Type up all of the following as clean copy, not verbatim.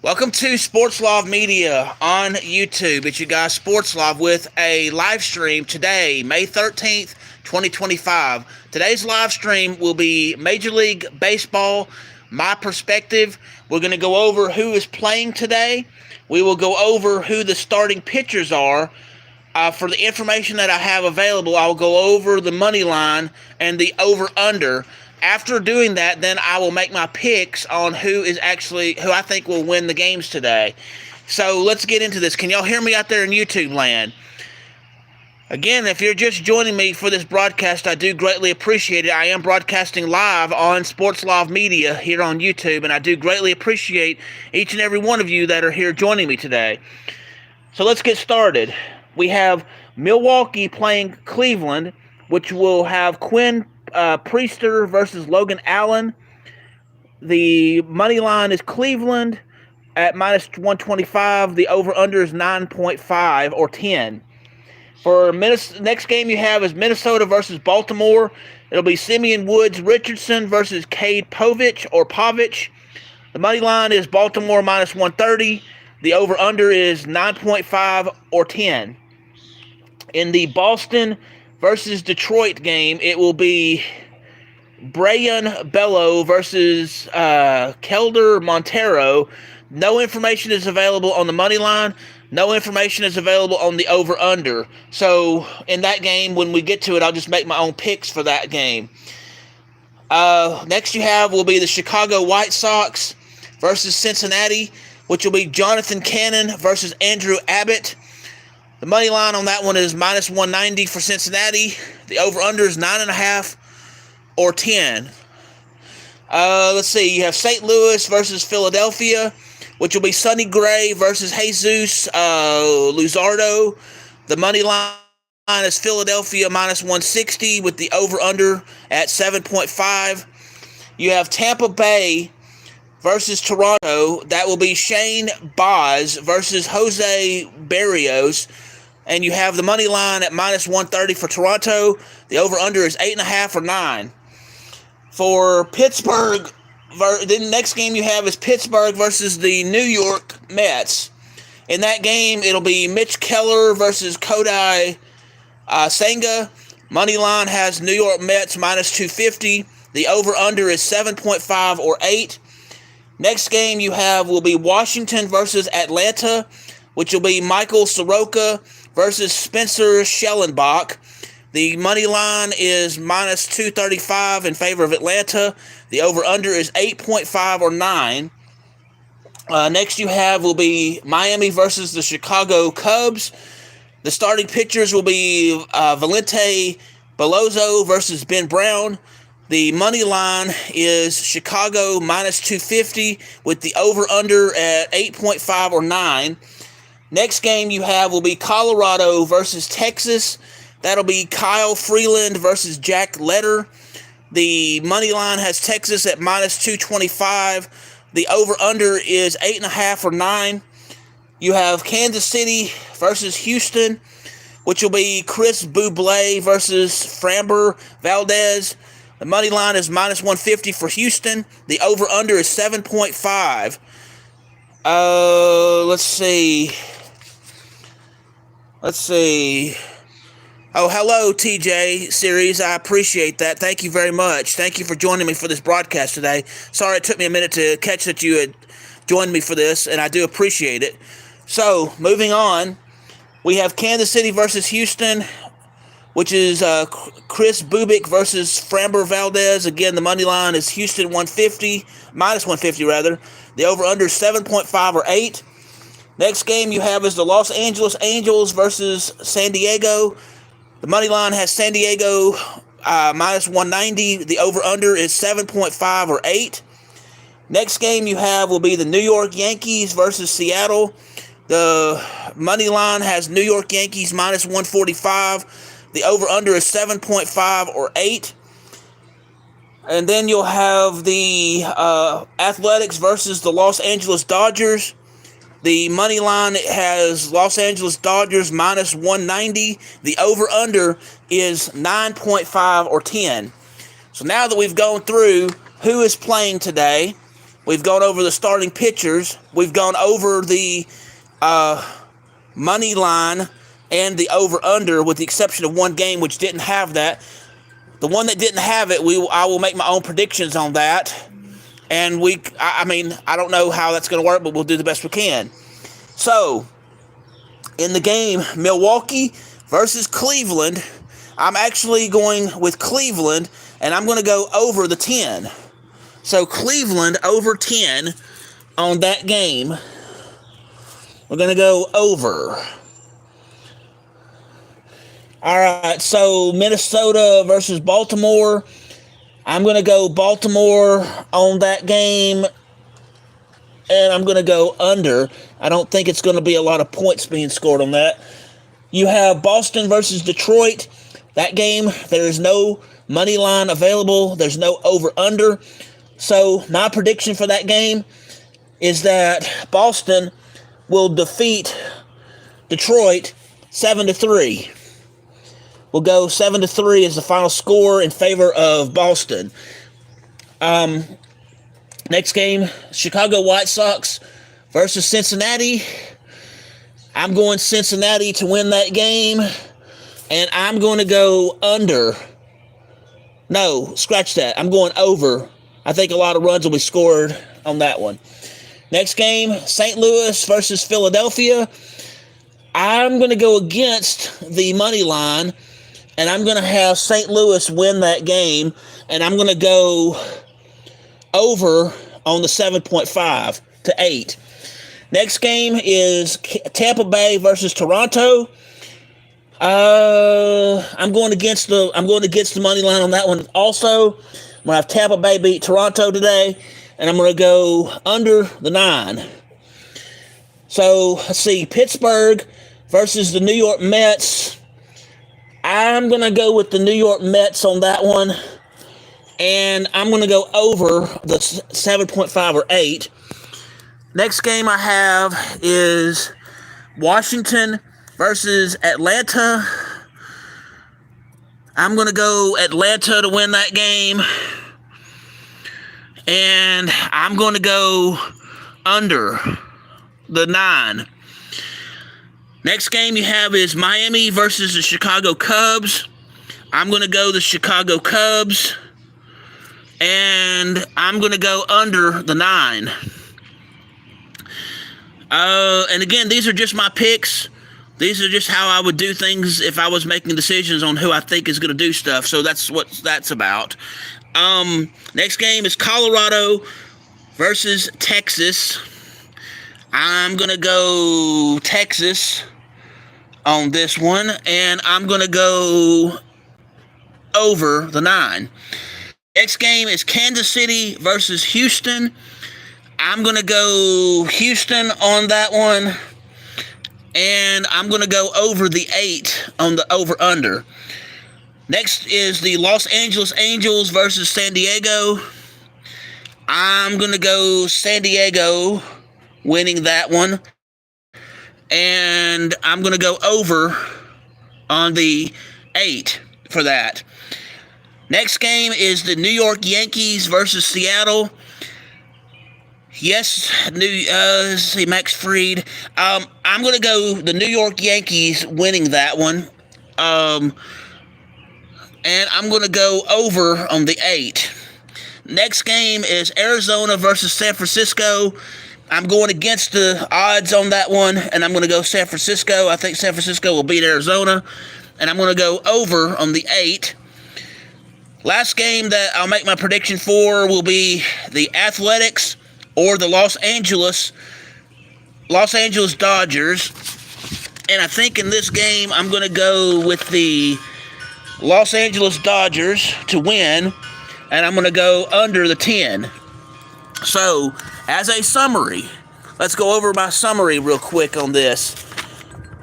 Welcome to Sports Love Media on YouTube. It's your guy Sports Love with a live stream today, May 13th, 2025. Today's live stream will be Major League Baseball, My Perspective. We're going to go over who is playing today. We will go over who the starting pitchers are. For the information that I have available, I'll go over the money line and the over-under. After doing that, then I will make my picks on who I think will win the games today. So let's get into this. Can y'all hear me out there in YouTube land? Again, if you're just joining me for this broadcast, I do greatly appreciate it. I am broadcasting live on Sports Love Media here on YouTube, and I do greatly appreciate each and every one of you that are here joining me today. So let's get started. We have Milwaukee playing Cleveland, which will have Quinn Priester versus Logan Allen. The money line is Cleveland at minus 125. The over-under is 9.5 or 10. For next game you have is Minnesota versus Baltimore. It'll be Simeon Woods Richardson versus Cade Povich. The money line is Baltimore minus 130. The over-under is 9.5 or 10. In the Boston versus Detroit game, it will be Brayan Bello versus Kelder Montero. No information is available on the money line. No information is available on the over-under. So in that game, when we get to it, I'll just make my own picks for that game. Next you have will be the Chicago White Sox versus Cincinnati, which will be Jonathan Cannon versus Andrew Abbott. The money line on that one is minus 190 for Cincinnati. The over-under is 9.5 or 10. Let's see. You have St. Louis versus Philadelphia, which will be Sonny Gray versus Jesus Luzardo. The money line is Philadelphia minus 160 with the over-under at 7.5. You have Tampa Bay versus Toronto. That will be Shane Baz versus Jose Barrios. And you have the money line at minus 130 for Toronto. The over-under is 8.5 or 9. For Pittsburgh, the next game you have is Pittsburgh versus the New York Mets. In that game, it'll be Mitch Keller versus Kodai Senga. Money line has New York Mets minus 250. The over-under is 7.5 or 8. Next game you have will be Washington versus Atlanta, which will be Michael Soroka versus Spencer Schellenbach. The money line is minus 235 in favor of Atlanta. The over-under is 8.5 or 9. Next you have will be Miami versus the Chicago Cubs. The starting pitchers will be Valente Belozo versus Ben Brown. The money line is Chicago minus 250 with the over-under at 8.5 or 9. Next game you have will be Colorado versus Texas. That'll be Kyle Freeland versus Jack Letter. The money line has Texas at minus 225. The over-under is 8.5 or 9. You have Kansas City versus Houston, which will be Chris Bublé versus Framber Valdez. The money line is minus 150 for Houston. The over-under is 7.5. Let's see. Oh, hello, TJ Series. I appreciate that. Thank you very much. Thank you for joining me for this broadcast today. Sorry it took me a minute to catch that you had joined me for this, and I do appreciate it. So, moving on, we have Kansas City versus Houston, which is Chris Bubic versus Framber Valdez. Again, the money line is Houston minus 150 rather. The over-under is 7.5 or 8. Next game you have is the Los Angeles Angels versus San Diego. The money line has San Diego minus 190. The over-under is 7.5 or 8. Next game you have will be the New York Yankees versus Seattle. The money line has New York Yankees minus 145. The over-under is 7.5 or 8. And then you'll have the Athletics versus the Los Angeles Dodgers. The money line has Los Angeles Dodgers minus 190. The over-under is 9.5 or 10. So now that we've gone through who is playing today, We've gone over the starting pitchers. We've gone over the money line and the over-under, with the exception of one game which didn't have that. The one that didn't have it, I will make my own predictions on that. And I don't know how that's going to work, but we'll do the best we can. So, in the game, Milwaukee versus Cleveland, I'm actually going with Cleveland, and I'm going to go over the 10. So, Cleveland over 10 on that game. We're going to go over. All right, so Minnesota versus Baltimore. I'm going to go Baltimore on that game, and I'm going to go under. I don't think it's going to be a lot of points being scored on that. You have Boston versus Detroit. That game, there is no money line available. There's no over-under. So my prediction for that game is that Boston will defeat Detroit 7-3. We'll go 7-3 as the final score in favor of Boston. Next game, Chicago White Sox versus Cincinnati. I'm going Cincinnati to win that game, and I'm going to go under. No, scratch that. I'm going over. I think a lot of runs will be scored on that one. Next game, St. Louis versus Philadelphia. I'm going to go against the money line, and I'm going to have St. Louis win that game, and I'm going to go over on the 7.5 to 8. Next game is Tampa Bay versus Toronto. I'm going against the money line on that one also. I'm going to have Tampa Bay beat Toronto today, and I'm going to go under the 9. So, let's see, Pittsburgh versus the New York Mets. I'm going to go with the New York Mets on that one, and I'm going to go over the 7.5 or 8. Next game I have is Washington versus Atlanta. I'm going to go Atlanta to win that game, and I'm going to go under the 9. Next game you have is Miami versus the Chicago Cubs. I'm going to go the Chicago Cubs, and I'm going to go under the 9. And again, these are just my picks. These are just how I would do things if I was making decisions on who I think is going to do stuff. So that's what that's about. Next game is Colorado versus Texas. I'm going to go Texas on this one, and I'm going to go over the 9. Next game is Kansas City versus Houston. I'm going to go Houston on that one, and I'm going to go over the 8 on the over-under. Next is the Los Angeles Angels versus San Diego. I'm going to go San Diego winning that one, and I'm going to go over on the 8 for that. Next game is the New York Yankees versus Seattle. Yes, see Max Fried. I'm going to go the New York Yankees winning that one, and I'm going to go over on the 8. Next game is Arizona versus San Francisco. I'm going against the odds on that one, and I'm going to go San Francisco. I think San Francisco will beat Arizona, and I'm going to go over on the 8. Last game that I'll make my prediction for will be the Athletics or the Los Angeles Dodgers. And I think in this game, I'm going to go with the Los Angeles Dodgers to win, and I'm going to go under the 10. So, as a summary, let's go over my summary real quick on this.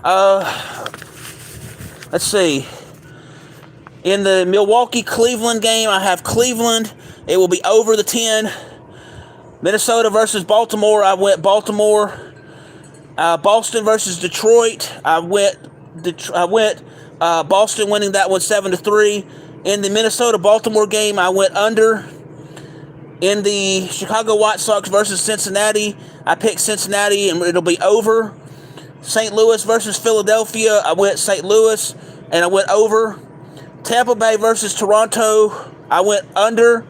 Let's see. In the Milwaukee-Cleveland game, I have Cleveland. It will be over the 10. Minnesota versus Baltimore, I went Baltimore. Boston versus Detroit, I went Boston winning that one 7-3. In the Minnesota-Baltimore game, I went under. In the Chicago White Sox versus Cincinnati, I picked Cincinnati and it'll be over. St. Louis versus Philadelphia, I went St. Louis and I went over. Tampa Bay versus Toronto, I went under.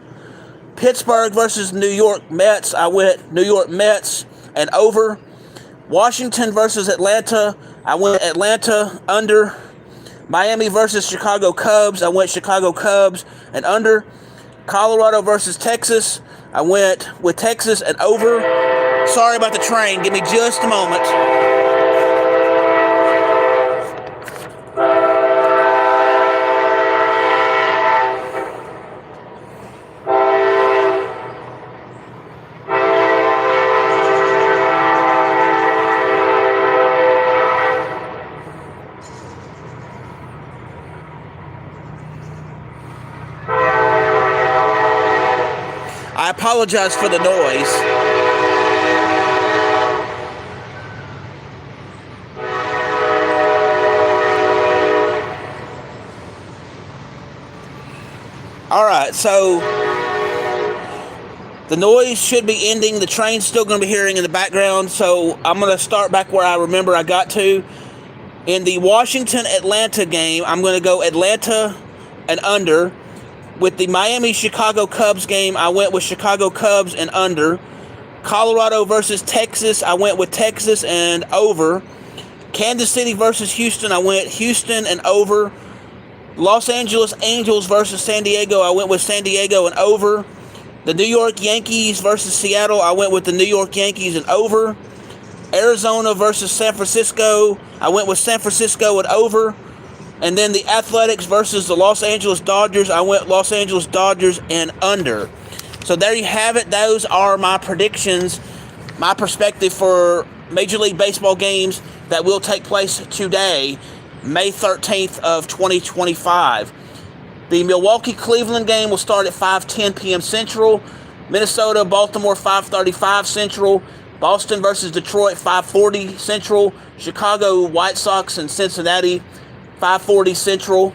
Pittsburgh versus New York Mets, I went New York Mets and over. Washington versus Atlanta, I went Atlanta under. Miami versus Chicago Cubs, I went Chicago Cubs and under. Colorado versus Texas, I went with Texas and over. Sorry about the train, give me just a moment. I apologize for the noise. Alright, so the noise should be ending. The train's still going to be hearing in the background, so I'm going to start back where I remember I got to. In the Washington-Atlanta game, I'm going to go Atlanta and under. With the Miami-Chicago Cubs game, I went with Chicago Cubs and under. Colorado versus Texas, I went with Texas and over. Kansas City versus Houston, I went Houston and over. Los Angeles Angels versus San Diego, I went with San Diego and over. The New York Yankees versus Seattle, I went with the New York Yankees and over. Arizona versus San Francisco, I went with San Francisco and over. And then the Athletics versus the Los Angeles Dodgers, I went Los Angeles Dodgers and under. So there you have it. Those are my predictions, my perspective for Major League Baseball games that will take place today, May 13th of 2025. The Milwaukee-Cleveland game will start at 5:10 p.m. Central. Minnesota-Baltimore, 5:35 Central. Boston versus Detroit, 5:40 Central. Chicago White Sox and Cincinnati, 5:40 Central.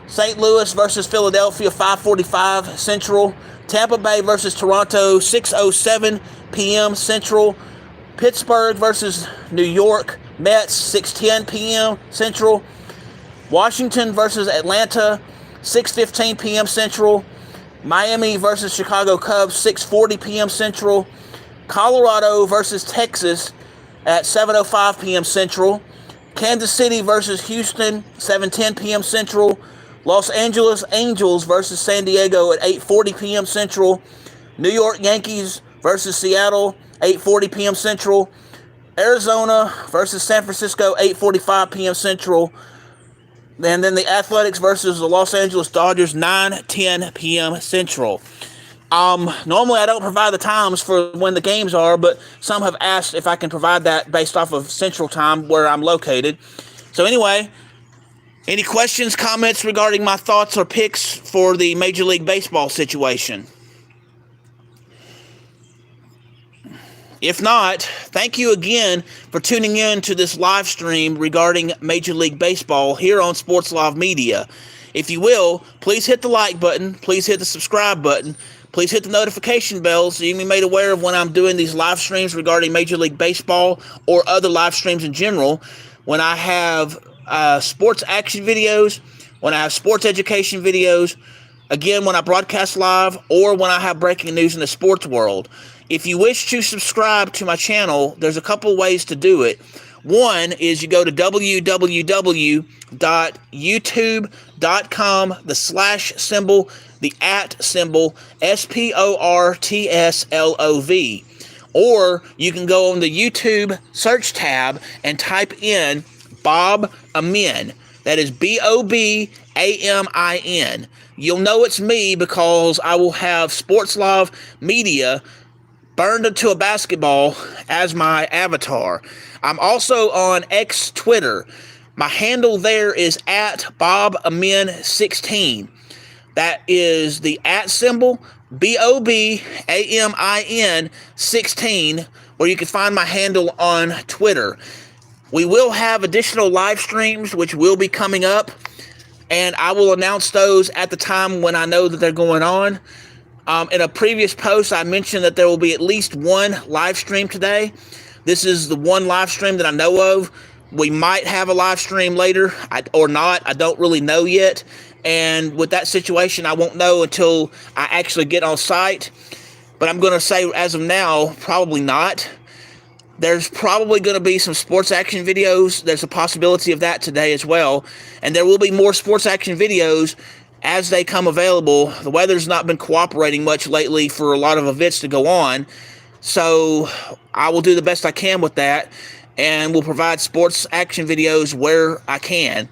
St. Louis versus Philadelphia, 5:45 Central. Tampa Bay versus Toronto, 6:07 p.m. Central. Pittsburgh versus New York Mets, 6:10 p.m. Central. Washington versus Atlanta, 6:15 p.m. Central. Miami versus Chicago Cubs, 6:40 p.m. Central. Colorado versus Texas at 7:05 p.m. Central. Kansas City versus Houston, 7:10 p.m. Central. Los Angeles Angels versus San Diego at 8:40 p.m. Central. New York Yankees versus Seattle, 8:40 p.m. Central. Arizona versus San Francisco, 8:45 p.m. Central. And then the Athletics versus the Los Angeles Dodgers, 9:10 p.m. Central. Normally I don't provide the times for when the games are, but some have asked if I can provide that based off of Central Time where I'm located. So anyway, any questions, comments regarding my thoughts or picks for the Major League Baseball situation? If not, thank you again for tuning in to this live stream regarding Major League Baseball here on Sports Live Media. If you will, please hit the like button, please hit the subscribe button, please hit the notification bell so you can be made aware of when I'm doing these live streams regarding Major League Baseball or other live streams in general. When I have sports action videos, when I have sports education videos, again, when I broadcast live, or when I have breaking news in the sports world. If you wish to subscribe to my channel, there's a couple ways to do it. One is you go to www.youtube.com, the slash symbol, the at symbol, SPORTSLOV. Or you can go on the YouTube search tab and type in Bob Amin. That is BOBAMIN. You'll know it's me because I will have Sports Live Media burned into a basketball as my avatar. I'm also on X Twitter. My handle there is at BobAmin16. That is the at symbol, BOBAMIN 16, where you can find my handle on Twitter. We will have additional live streams which will be coming up, and I will announce those at the time when I know that they're going on. In a previous post, I mentioned that there will be at least one live stream today. This is the one live stream that I know of. We might have a live stream later or not. I don't really know yet. And with that situation, I won't know until I actually get on site. But I'm going to say, as of now, probably not. There's probably going to be some sports action videos. There's a possibility of that today as well. And there will be more sports action videos as they come available. The weather's not been cooperating much lately for a lot of events to go on. So I will do the best I can with that. And we'll provide sports action videos where I can.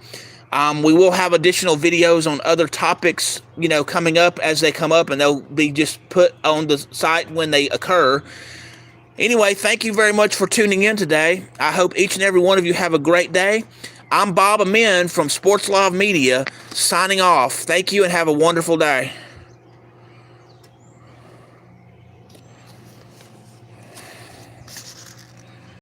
We will have additional videos on other topics, coming up as they come up. And they'll be just put on the site when they occur. Anyway, thank you very much for tuning in today. I hope each and every one of you have a great day. I'm Bob Amin from Sports Live Media, signing off. Thank you and have a wonderful day.